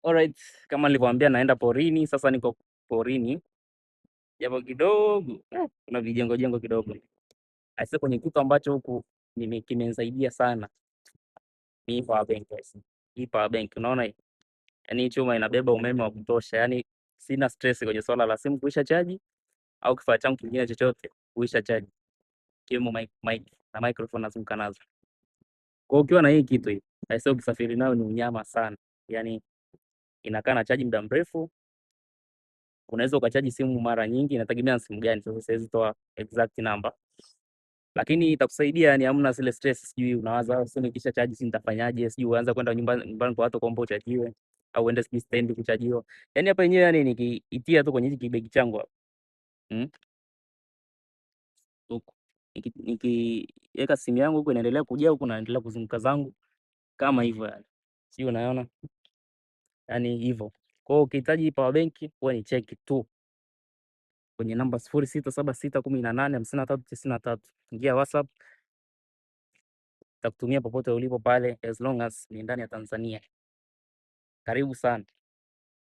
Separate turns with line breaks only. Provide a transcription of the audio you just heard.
Alright, kama nilivyowaambia naenda porini, sasa niko porini. Japo kidogo, kuna vijengo jengo kidogo. Aise, kwenye kitu ambacho huku kimenisaidia sana ni hii power bank guys. Hii power bank unaona hii? Yaani hii chuma inabeba umeme wa kutosha. Yaani sina stress kwenye swala la simu kuisha chaji au kifaa changu kingine chochote kuisha chaji. Ikiwemo mic na microphone nazunguka nazo. Kwa hiyo ukiwa na hii kitu hii, aise ukisafiri nayo ni unyama sana. Yaani inakaa na chaji muda mrefu. Unaweza ukachaji simu mara nyingi, inategemea na simu gani. Sasa siwezi toa exact number, lakini itakusaidia. Yani hamna zile stress, sijui unawaza sasa nikisha chaji si nitafanyaje, sijui uanza kwenda nyumbani kwa watu kuomba uchajiwe au uende sijui stand kuchajiwa. Yani hapa yenyewe, yani nikiitia tu kwenye hiki kibegi changu hapa mm, huku nikiweka simu yangu huku inaendelea kujaa, huku naendelea kuzunguka zangu kama hivyo, yani sio, unaona yani hivyo. Kwa hiyo ukihitaji power bank wewe ni cheki tu kwenye namba 0676185393. Ingia WhatsApp, takutumia popote ulipo pale, as long as ni ndani ya Tanzania. Karibu sana.